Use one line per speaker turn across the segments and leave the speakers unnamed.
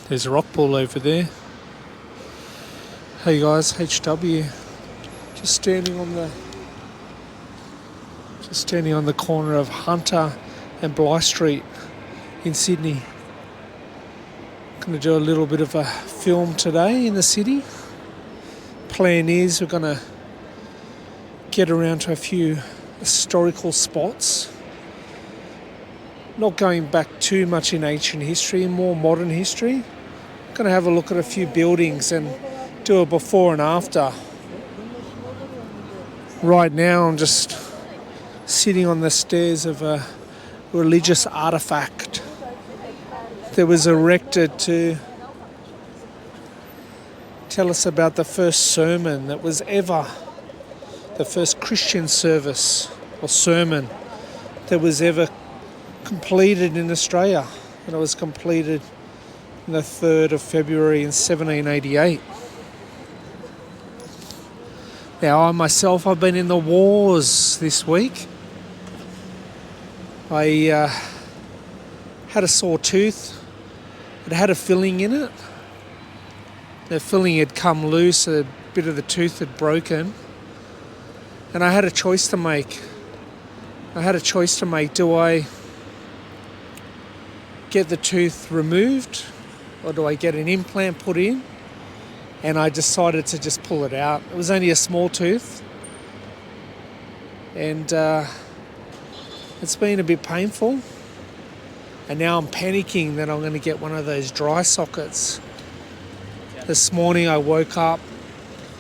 There's a rock pool over there. Hey guys, HW. Just standing on the corner of Hunter and Bly Street in Sydney. Going to do a little bit of a film today in the city. Plan is we're going to get around to a few historical spots. Not going back too much in ancient history, more modern history. Going to have a look at a few buildings and do a before and after. Right now I'm just sitting on the stairs of a religious artefact that was erected to tell us about the first sermon that was ever, the first Christian service or sermon that was ever completed in Australia. And it was completed on the 3rd of February in 1788. Now I myself, I've been in the wars this week. I had a sore tooth. It had a filling in it. The filling had come loose, a bit of the tooth had broken. And I had a choice to make. Do I get the tooth removed or do I get an implant put in? And I decided to just pull it out. It was only a small tooth. And it's been a bit painful. And now I'm panicking that I'm going to get one of those dry sockets. This morning I woke up.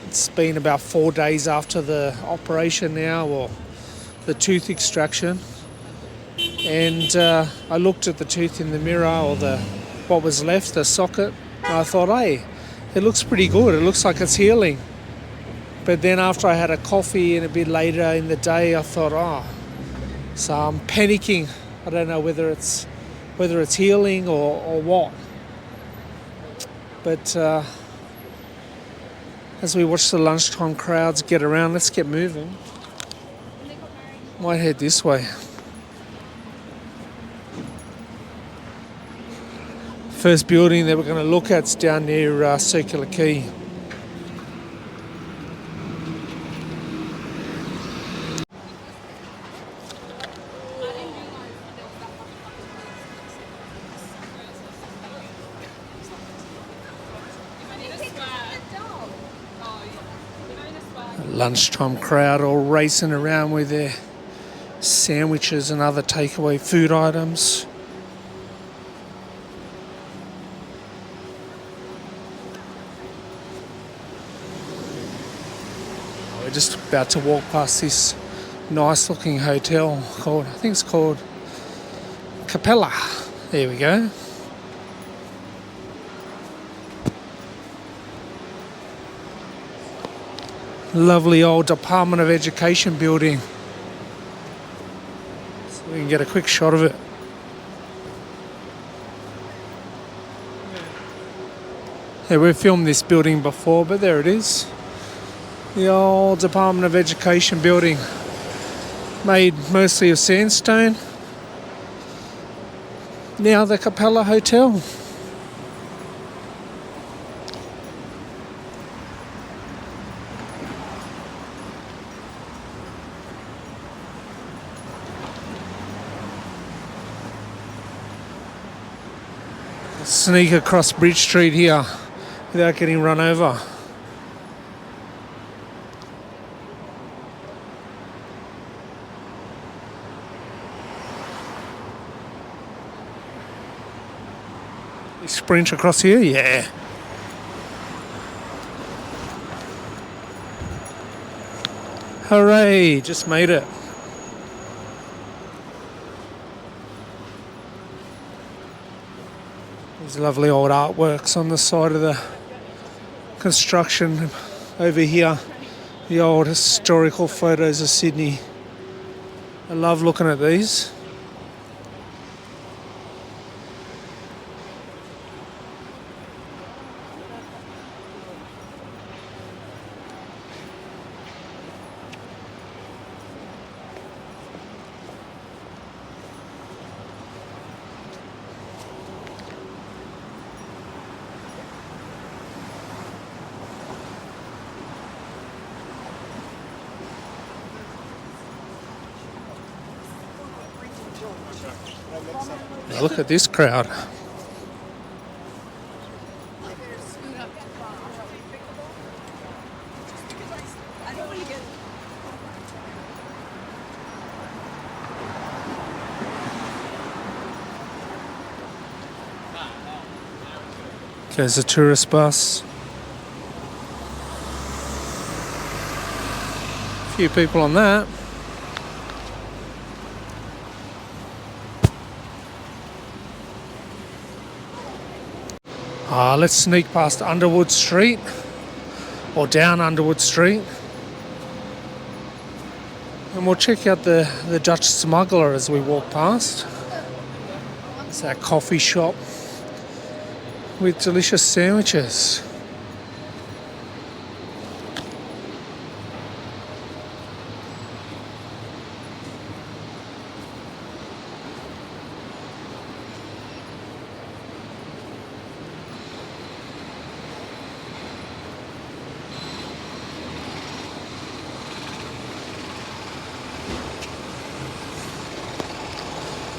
It's been about 4 days after the operation now, or the tooth extraction. And I looked at the tooth in the mirror, or what was left, the socket. And I thought, hey, it looks pretty good. It looks like it's healing. But then after I had a coffee and a bit later in the day, I thought, so I'm panicking. I don't know whether it's healing or what. But as we watch the lunchtime crowds get around, let's get moving. Might head this way. First building that we're going to look at is down near Circular Quay. Lunchtime crowd all racing around with their sandwiches and other takeaway food items. We're just about to walk past this nice looking hotel called, I think it's called Capella. There we go. Lovely old Department of Education building. So we can get a quick shot of it. Yeah, we've filmed this building before, but there it is. The old Department of Education building. Made mostly of sandstone. Now the Capella Hotel. Sneak across Bridge Street here without getting run over. Sprint across here, yeah. Hooray, just made it. These lovely old artworks on the side of the construction over here. The old historical photos of Sydney. I love looking at these. Now look at this crowd. There's a tourist bus. A few people on that. Let's sneak past Underwood Street, or down Underwood Street, and we'll check out the Dutch Smuggler as we walk past. It's that coffee shop with delicious sandwiches.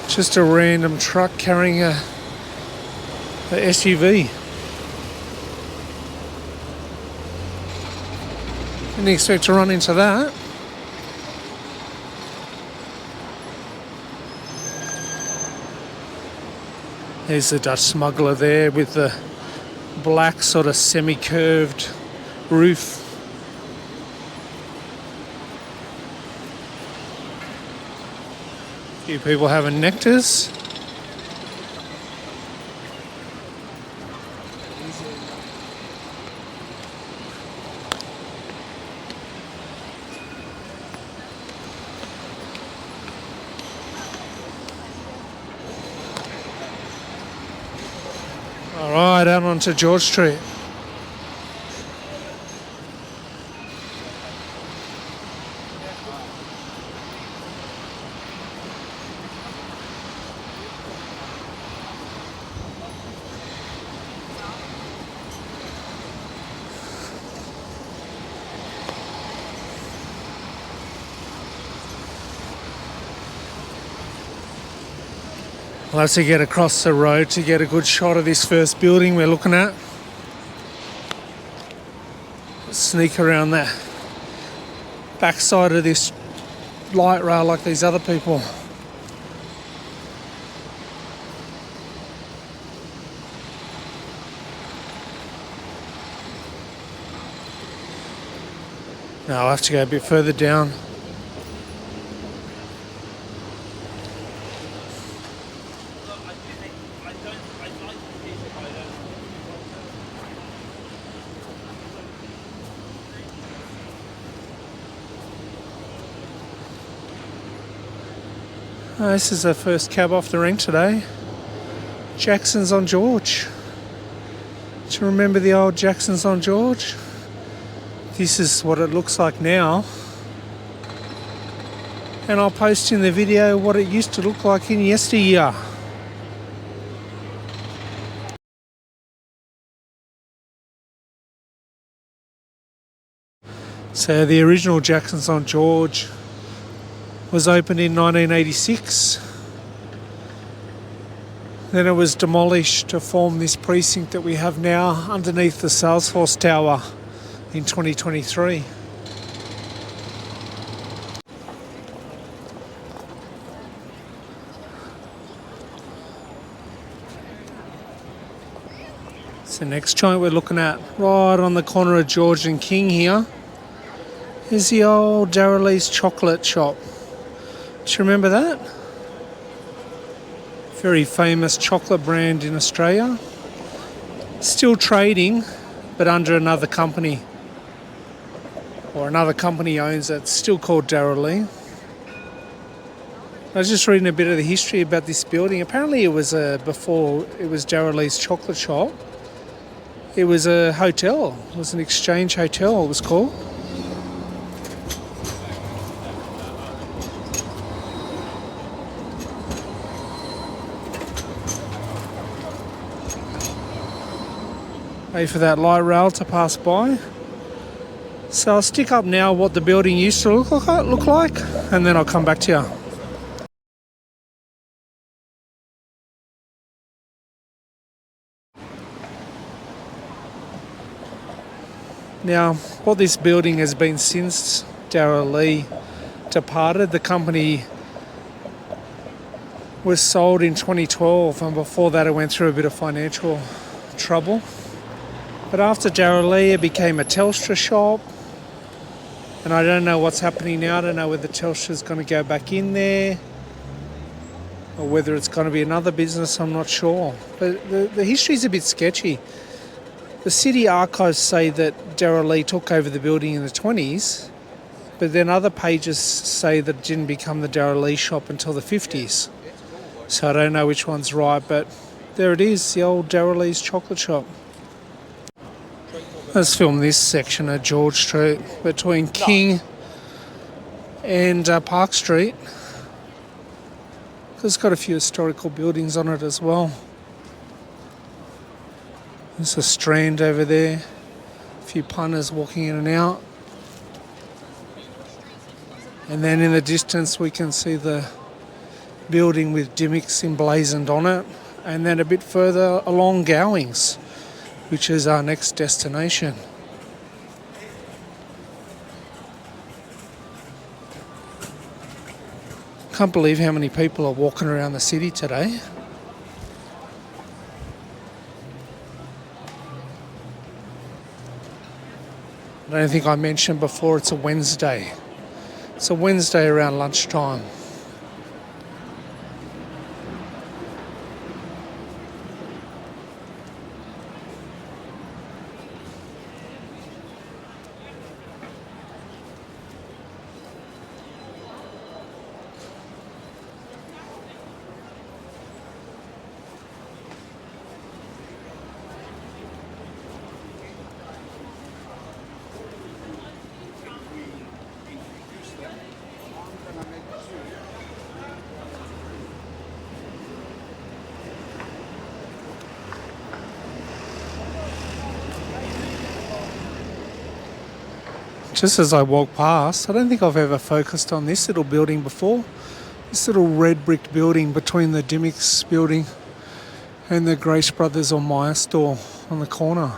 Just a random truck carrying a SUV. Didn't expect to run into that. There's the Dutch Smuggler there with the black sort of semi-curved roof. A few people having nectars. All right, out onto George Street. We'll have to get across the road to get a good shot of this first building we're looking at. Sneak around the backside of this light rail like these other people. No, I'll have to go a bit further down. This is the first cab off the rank today. Jackson's on George. Do you remember the old Jackson's on George? This is what it looks like now. And I'll post in the video what it used to look like in yesteryear. So the original Jackson's on George was opened in 1986. Then it was demolished to form this precinct that we have now underneath the Salesforce Tower in 2023. It's the next joint we're looking at, right on the corner of George and King here, is the old Darrell Lea's chocolate shop. Do you remember that? Very famous chocolate brand in Australia. Still trading, but under another company. Or another company owns it. It's still called Darrell Lea. I was just reading a bit of the history about this building. Apparently it was before it was Darrell Lea's chocolate shop. It was a hotel. It was an exchange hotel, it was called. Wait for that light rail to pass by. So I'll stick up now what the building used to look like, and then I'll come back to you. Now, what this building has been since Darrell Lea departed, the company was sold in 2012, and before that it went through a bit of financial trouble. But after Darrell Lea, it became a Telstra shop, and I don't know what's happening now. I don't know whether Telstra's going to go back in there or whether it's going to be another business. I'm not sure. But the history's a bit sketchy. The city archives say that Darrell Lea took over the building in the 20s, but then other pages say that it didn't become the Darrell Lea shop until the 50s. So I don't know which one's right, but there it is, the old Darrell Lea's chocolate shop. Let's film this section of George Street between King and Park Street. It's got a few historical buildings on it as well. There's a Strand over there, a few punters walking in and out. And then in the distance we can see the building with Dymocks emblazoned on it, and then a bit further along Gowing's, which is our next destination. Can't believe how many people are walking around the city today. I don't think I mentioned before, it's a Wednesday. It's a Wednesday around lunchtime. Just as I walk past, I don't think I've ever focused on this little building before. This little red brick building between the Dymocks building and the Grace Brothers or Myer store on the corner.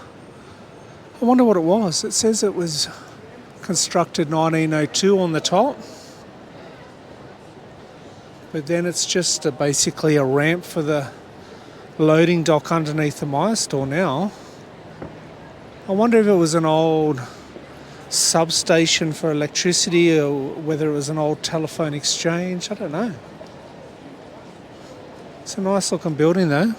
I wonder what it was. It says it was constructed 1902 on the top. But then it's just basically a ramp for the loading dock underneath the Myer store now. I wonder if it was an old substation for electricity or whether it was an old telephone exchange. I don't know. It's a nice looking building though.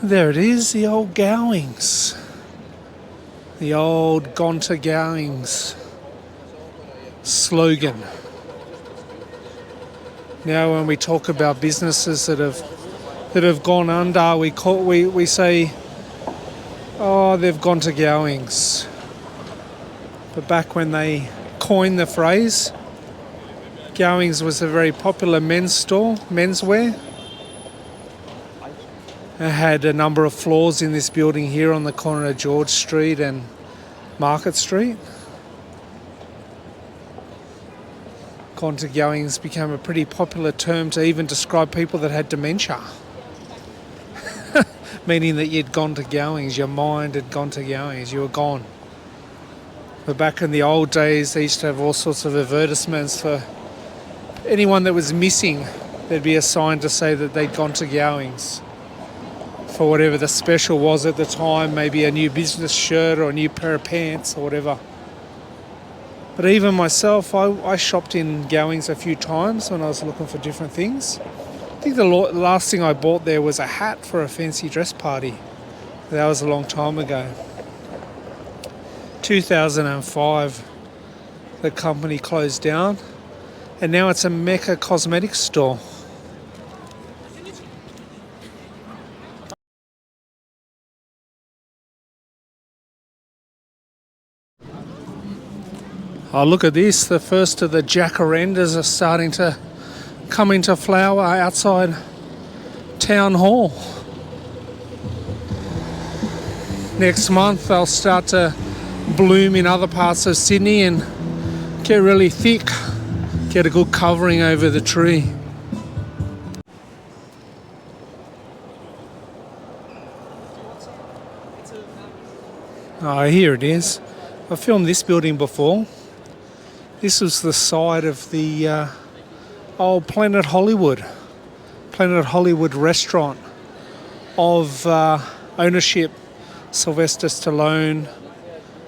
There it is, the old Gowings. The old Gone to Gowings slogan. Now when we talk about businesses that have gone under, we say, oh, they've gone to Gowings. But back when they coined the phrase, Gowings was a very popular men's store, menswear. It had a number of floors in this building here on the corner of George Street and Market Street. Gone to Gowings became a pretty popular term to even describe people that had dementia. Meaning that you'd gone to Gowings, your mind had gone to Gowings, you were gone. But back in the old days, they used to have all sorts of advertisements for anyone that was missing. There'd be a sign to say that they'd gone to Gowings for whatever the special was at the time, maybe a new business shirt or a new pair of pants or whatever. But even myself, I shopped in Gowings a few times when I was looking for different things. I think the last thing I bought there was a hat for a fancy dress party. That was a long time ago. 2005, the company closed down, and now it's a Mecca cosmetics store. Oh, look at this. The first of the jacarandas are starting to come into flower outside Town Hall. Next month they'll start to bloom in other parts of Sydney and get really thick Get a good covering over the tree. Oh, here it is. I filmed this building before. This was the side of the old Planet Hollywood restaurant of ownership. Sylvester Stallone,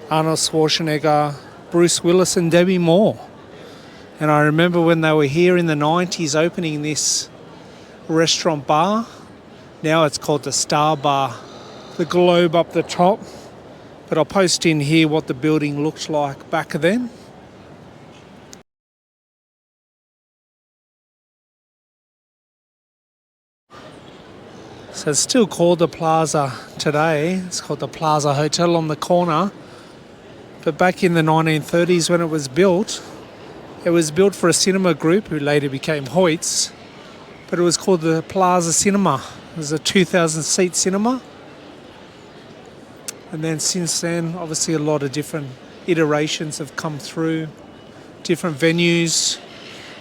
Arnold Schwarzenegger, Bruce Willis and Debbie Moore. And I remember when they were here in the 90s opening this restaurant bar. Now it's called the Star Bar. The globe up the top. But I'll post in here what the building looked like back then. So it's still called the Plaza today. It's called the Plaza Hotel on the corner. But back in the 1930s when it was built for a cinema group who later became Hoyts. But it was called the Plaza Cinema. It was a 2,000 seat cinema. And then since then, obviously a lot of different iterations have come through, different venues.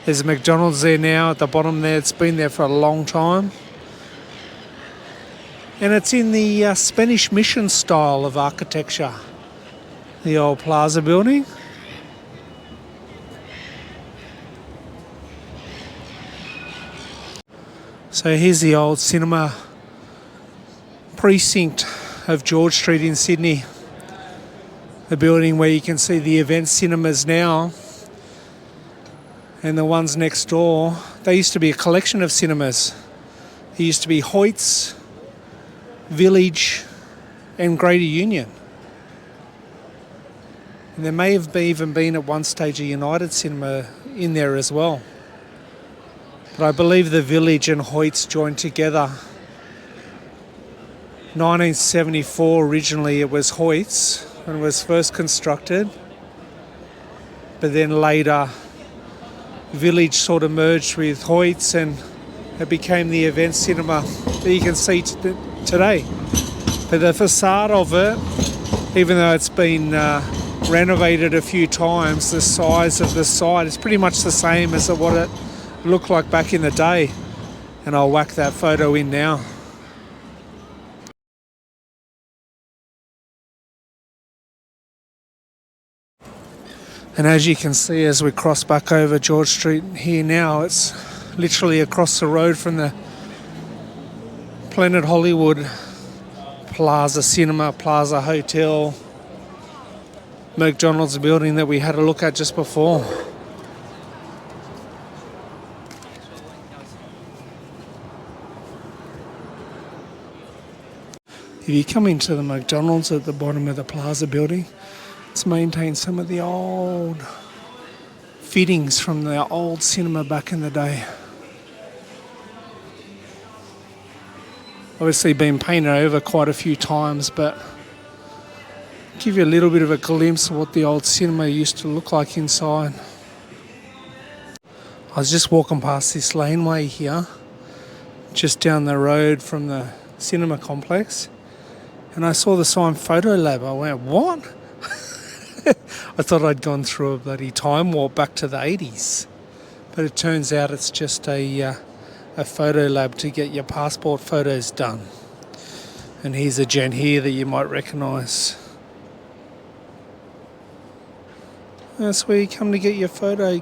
There's a McDonald's there now at the bottom there. It's been there for a long time. And it's in the Spanish Mission style of architecture, the old Plaza building. So here's the old cinema precinct of George Street in Sydney. The building where you can see the event cinemas now. And the ones next door, they used to be a collection of cinemas. There used to be Hoyts, Village and Greater Union. And there may have even been at one stage a United Cinema in there as well. But I believe the Village and Hoyts joined together. 1974 originally it was Hoyts when it was first constructed. But then later Village sort of merged with Hoyts and it became the event cinema that you can see today. But the facade of it, even though it's been renovated a few times, the size of the side is pretty much the same as what it looked like back in the day. And I'll whack that photo in now. And as you can see as we cross back over George Street here now, it's literally across the road from the Planet Hollywood Plaza Cinema, Plaza Hotel, McDonald's building that we had a look at just before. If you come into the McDonald's at the bottom of the Plaza building, it's maintained some of the old fittings from the old cinema back in the day. Obviously been painted over quite a few times, but give you a little bit of a glimpse of what the old cinema used to look like inside. I was just walking past this laneway here, just down the road from the cinema complex, and I saw the sign Photo Lab. I went, what? I thought I'd gone through a bloody time warp back to the 80s. But it turns out it's just a photo lab to get your passport photos done. And here's a gent here that you might recognise. That's where you come to get your photo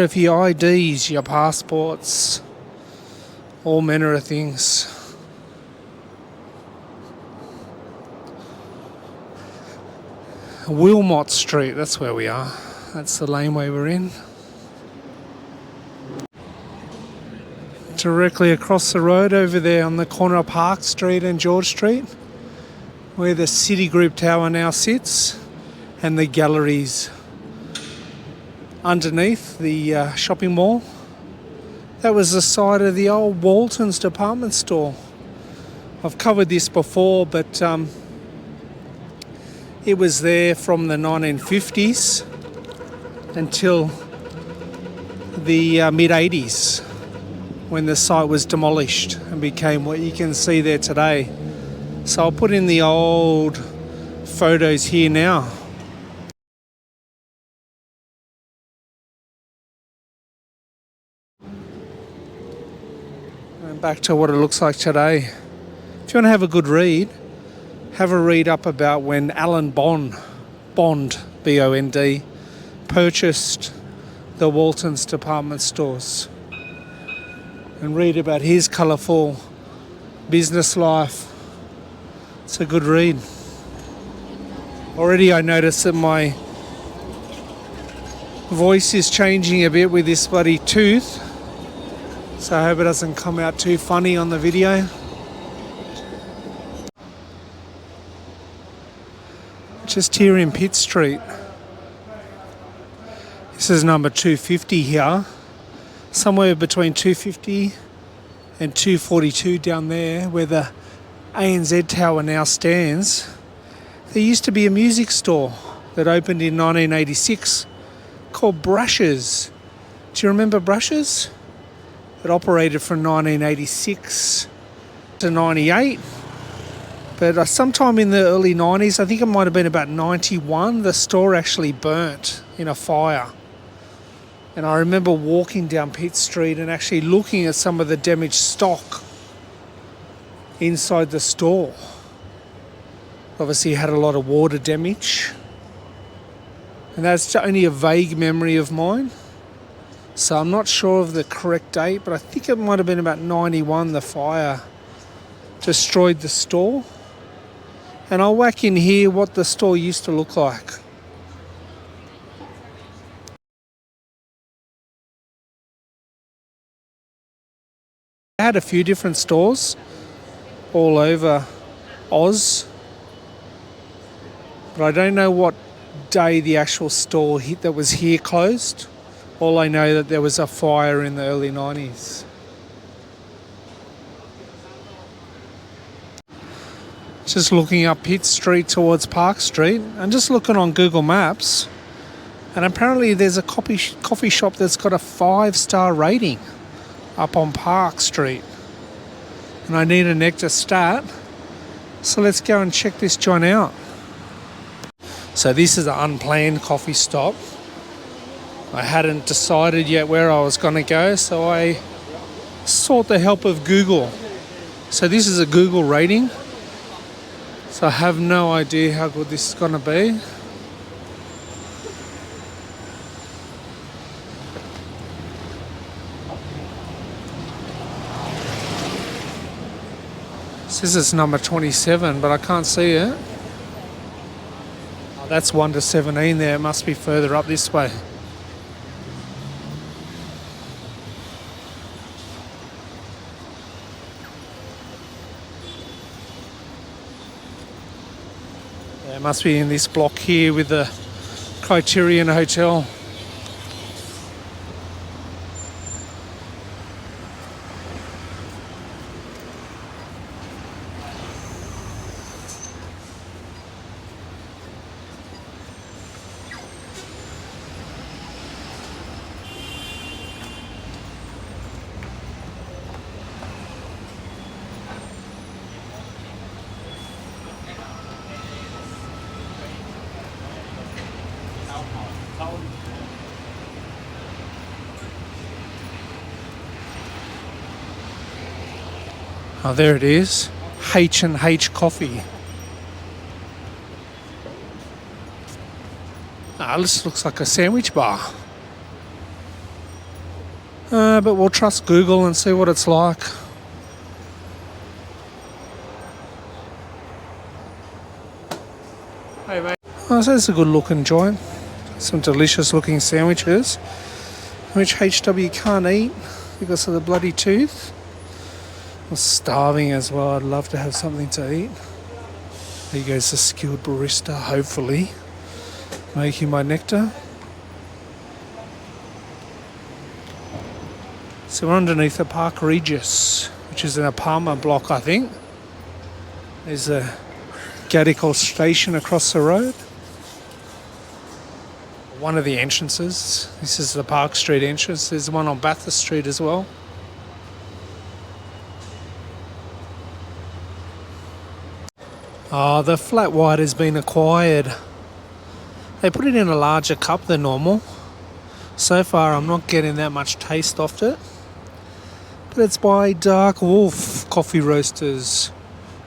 of your IDs, your passports, all manner of things. Wilmot Street, that's where we are. That's the laneway we're in. Directly across the road over there on the corner of Park Street and George Street, where the Citigroup Tower now sits, and the galleries underneath the shopping mall. That was the site of the old Walton's department store. I've covered this before, but it was there from the 1950s until the mid-80s when the site was demolished and became what you can see there today. So I'll put in the old photos here now. And back to what it looks like today. If you want to have a good read, have a read up about when Alan Bond, B-O-N-D, purchased the Walton's department stores. And read about his colourful business life. It's a good read. Already I notice that my voice is changing a bit with this bloody tooth. So I hope it doesn't come out too funny on the video. Just here in Pitt Street. This is number 250 here. Somewhere between 250 and 242 down there where the ANZ Tower now stands. There used to be a music store that opened in 1986 called Brashs. Do you remember Brashs? It operated from 1986 to 98. But sometime in the early 90s, I think it might have been about 91, the store actually burnt in a fire. And I remember walking down Pitt Street and actually looking at some of the damaged stock inside the store. Obviously, it had a lot of water damage. And that's only a vague memory of mine. So I'm not sure of the correct date, but I think it might have been about 91 the fire destroyed the store. And I'll whack in here what the store used to look like. I had a few different stores all over Oz, but I don't know what day the actual store that was here closed. All I know that there was a fire in the early 90s. Just looking up Pitt Street towards Park Street and just looking on Google Maps, and apparently there's a coffee shop that's got a 5-star rating up on Park Street. And I need a nectar stat, so let's go and check this joint out. So this is an unplanned coffee stop. I hadn't decided yet where I was going to go, so I sought the help of Google. So this is a Google rating. So I have no idea how good this is going to be. This is number 27, but I can't see it. Oh, that's 1 to 17 there. It must be further up this way. It must be in this block here with the Criterion Hotel. Oh, there it is. H&H Coffee. This looks like a sandwich bar. But we'll trust Google and see what it's like. Hey, mate. Oh, so it's a good looking joint. Some delicious looking sandwiches, which HW can't eat because of the bloody tooth. I'm starving as well. I'd love to have something to eat. There goes the skilled barista, hopefully, making my nectar. So we're underneath the Park Regis, which is an apartment block, I think. There's a Gadical station across the road. One of the entrances. This is the Park Street entrance. There's one on Bathurst Street as well. Oh, the flat white has been acquired. They put it in a larger cup than normal. So far I'm not getting that much taste off it. But it's by Dark Wolf Coffee Roasters.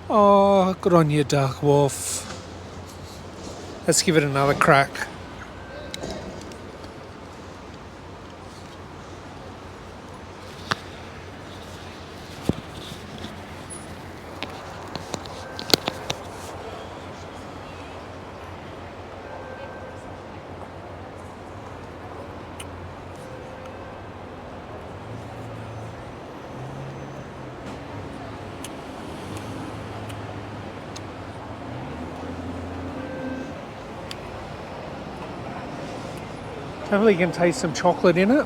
Oh, good on you, Dark Wolf. Let's give it another crack. Hopefully you can taste some chocolate in it.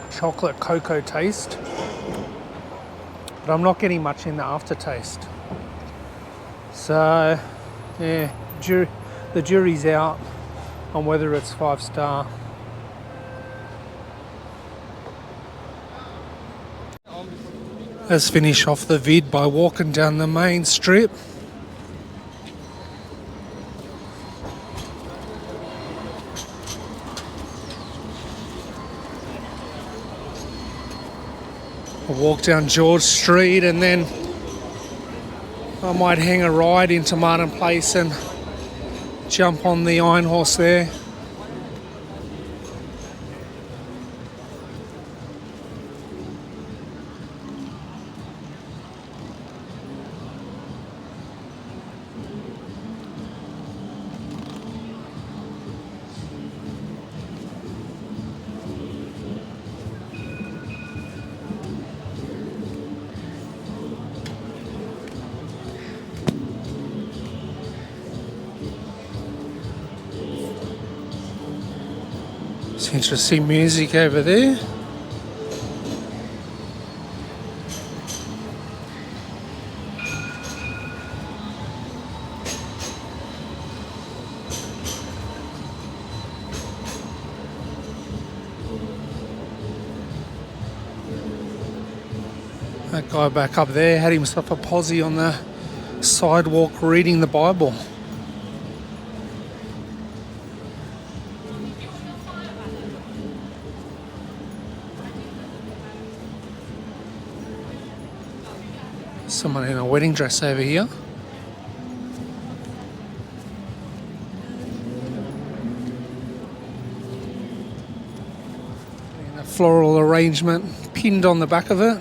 Chocolate cocoa taste. But I'm not getting much in the aftertaste. So, yeah, the jury's out on whether it's 5-star. Let's finish off the vid by walking down the main strip. I'll walk down George Street and then I might hang a ride into Martin Place and jump on the Iron Horse there. It's interesting music over there. That guy back up there had himself a posse on the sidewalk reading the Bible. Someone in a wedding dress over here. And a floral arrangement pinned on the back of it.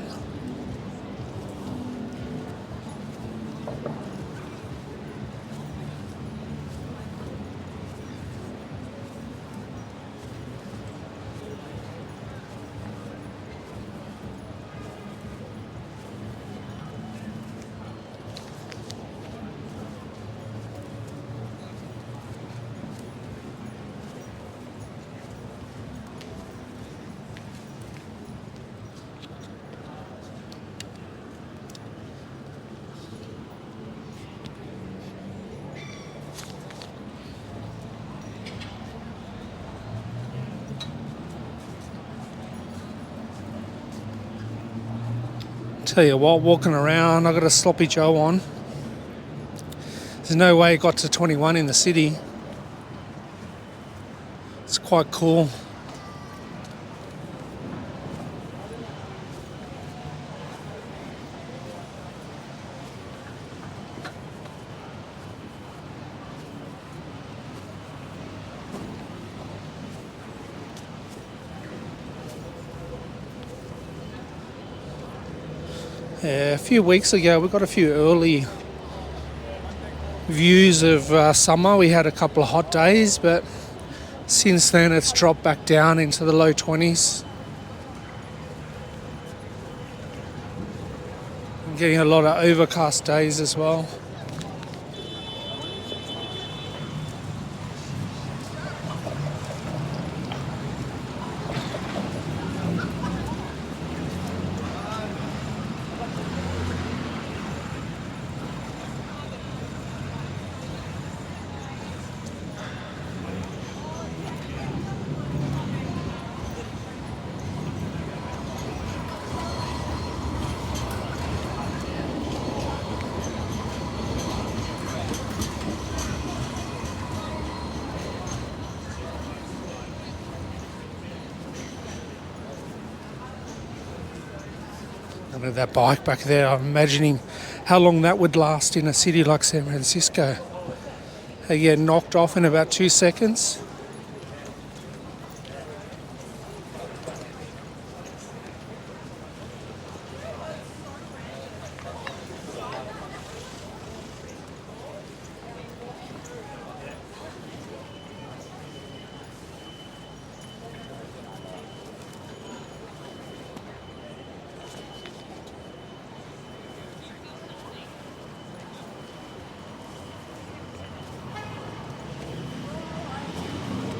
Tell you what, walking around, I got a sloppy Joe on. There's no way it got to 21 in the city. It's quite cool. Yeah, a few weeks ago we got a few early views of summer. We had a couple of hot days, but since then it's dropped back down into the low 20s. I'm getting a lot of overcast days as well. Look at that bike back there. I'm imagining how long that would last in a city like San Francisco. They get knocked off in about 2 seconds.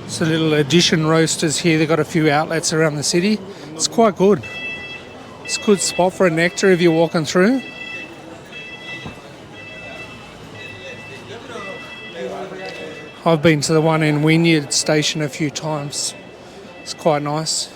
So little addition roasters here. They've got a few outlets around the city. It's quite good. It's a good spot for a nectar if you're walking through. I've been to the one in Wynyard Station a few times. It's quite nice.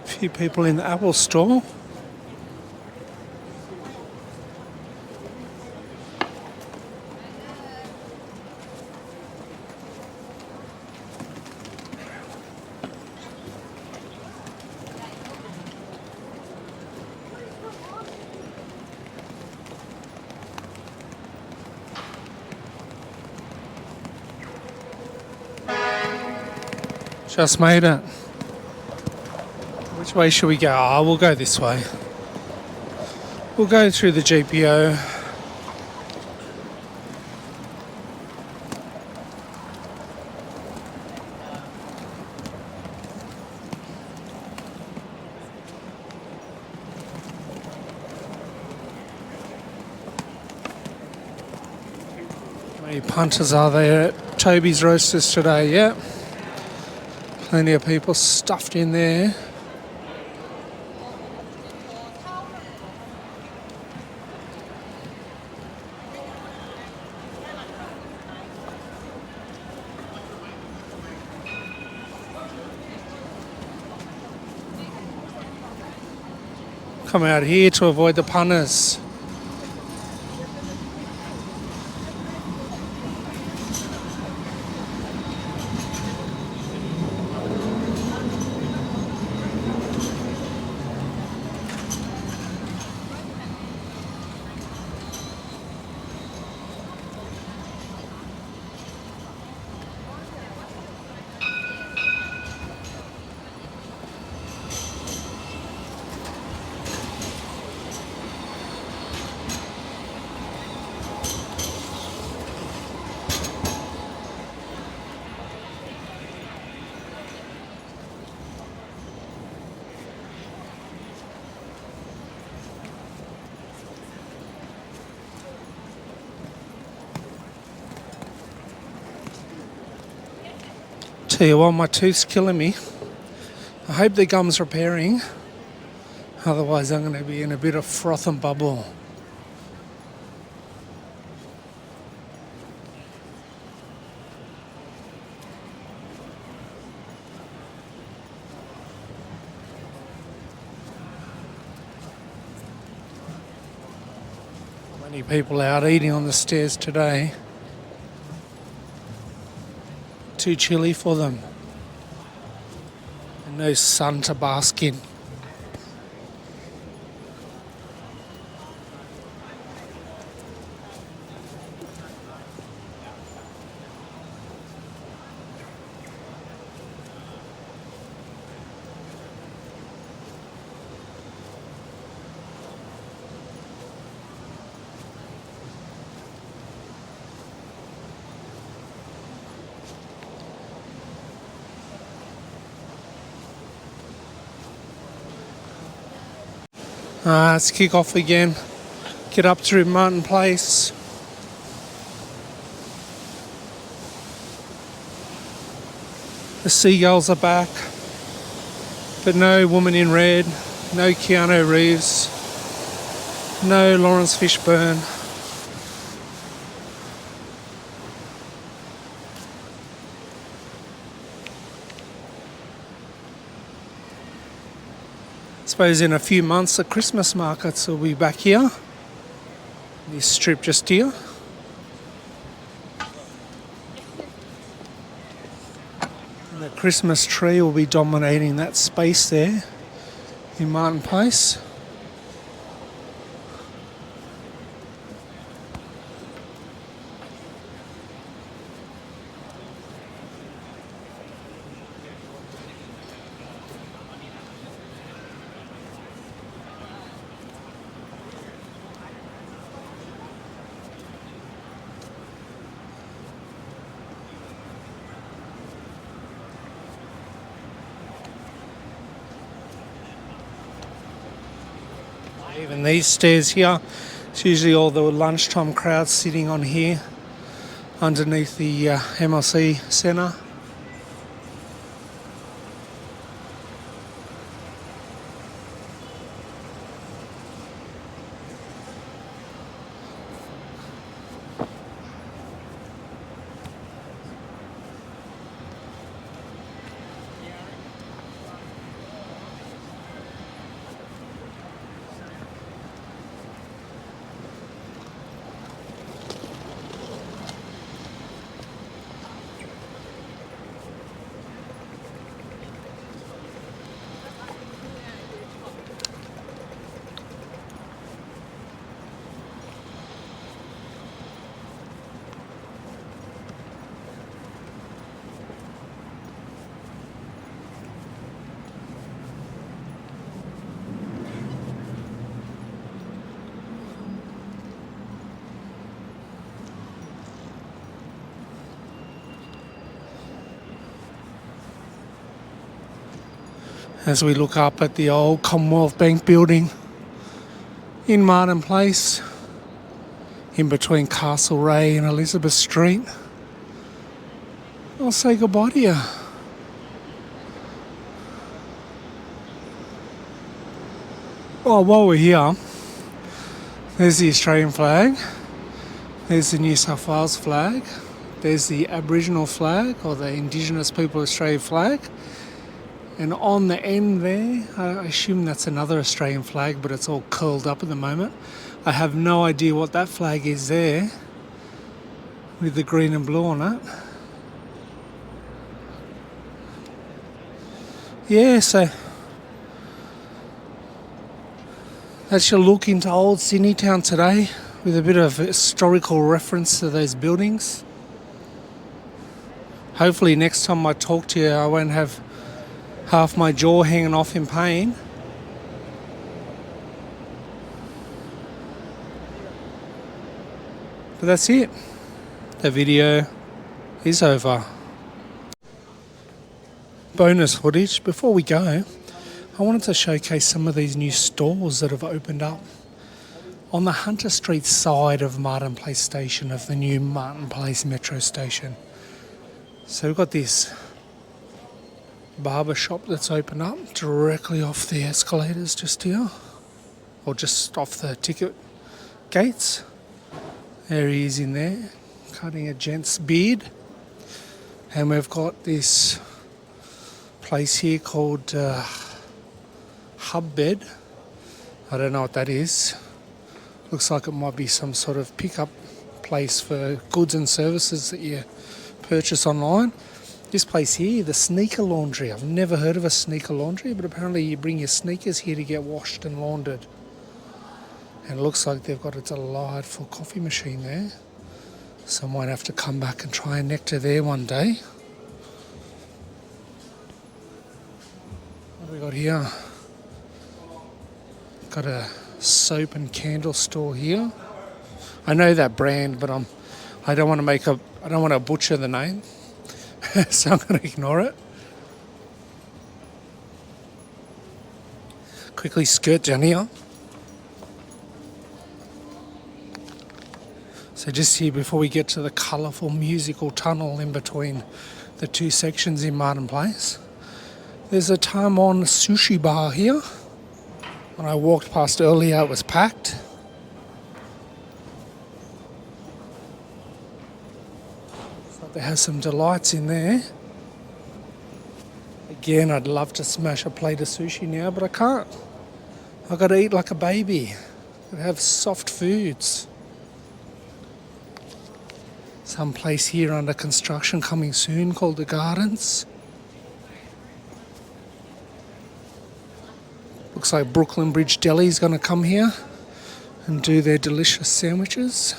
Few people in the Apple store. Just made it. Which way should we go? Oh, we'll go this way. We'll go through the GPO. How many punters are there at Toby's Roasters today? Yeah. Plenty of people stuffed in there. Come out here to avoid the punters. Tell you what, my tooth's killing me. I hope the gum's repairing. Otherwise I'm going to be in a bit of froth and bubble. Many people out eating on the stairs today. Too chilly for them. And no sun to bask in. Let's kick off again. Get up through Martin Place. The seagulls are back, but no Woman in Red, no Keanu Reeves, no Lawrence Fishburne. I suppose in a few months the Christmas markets will be back here. This strip just here. And the Christmas tree will be dominating that space there in Martin Place. Even these stairs here, it's usually all the lunchtime crowds sitting on here underneath the MLC Centre. As we look up at the old Commonwealth Bank building in Martin Place, in between Castlereagh and Elizabeth Street, I'll say goodbye to you. Oh, while we're here, there's the Australian flag, there's the New South Wales flag, there's the Aboriginal flag, or the Indigenous People Australia flag, and on the end there, I assume that's another Australian flag, but it's all curled up at the moment. I have no idea what that flag is there, with the green and blue on it. Yeah, so that's your look into old Sydney town today, with a bit of historical reference to those buildings. Hopefully next time I talk to you, I won't have half my jaw hanging off in pain. But that's it. The video is over. Bonus footage. Before we go, I wanted to showcase some of these new stores that have opened up on the Hunter Street side of Martin Place Station, of the new Martin Place Metro Station. So we've got this barber shop that's opened up directly off the escalators just here, or just off the ticket gates. There he is in there, cutting a gent's beard. And we've got this place here called Hub Bed. I don't know what that is. Looks like it might be some sort of pickup place for goods and services that you purchase online. This place here, the Sneaker Laundry. I've never heard of a sneaker laundry, but apparently you bring your sneakers here to get washed and laundered. And it looks like they've got a delightful coffee machine there. So I might have to come back and try a nectar there one day. What have we got here? Got a soap and candle store here. I know that brand, but I don't want to butcher the name. So I'm going to ignore it. Quickly skirt down here. So just here before we get to the colourful musical tunnel in between the two sections in Martin Place. There's a Tamon sushi bar here. When I walked past earlier, it was packed. So they have some delights in there. Again, I'd love to smash a plate of sushi now, but I can't. I've got to eat like a baby. I've got to have soft foods. Some place here under construction coming soon called the Gardens. Looks like Brooklyn Bridge Deli is going to come here and do their delicious sandwiches.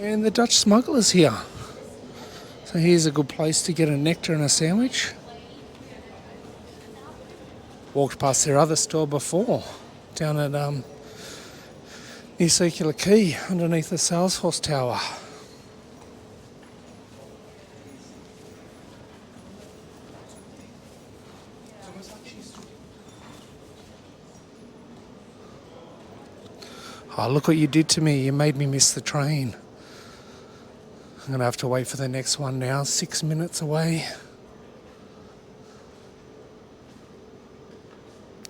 And the Dutch Smuggler's here. So here's a good place to get a nectar and a sandwich. Walked past their other store before, down at near Circular Quay, underneath the Salesforce Tower. Oh, look what you did to me. You made me miss the train. I'm going to have to wait for the next one now, 6 minutes away.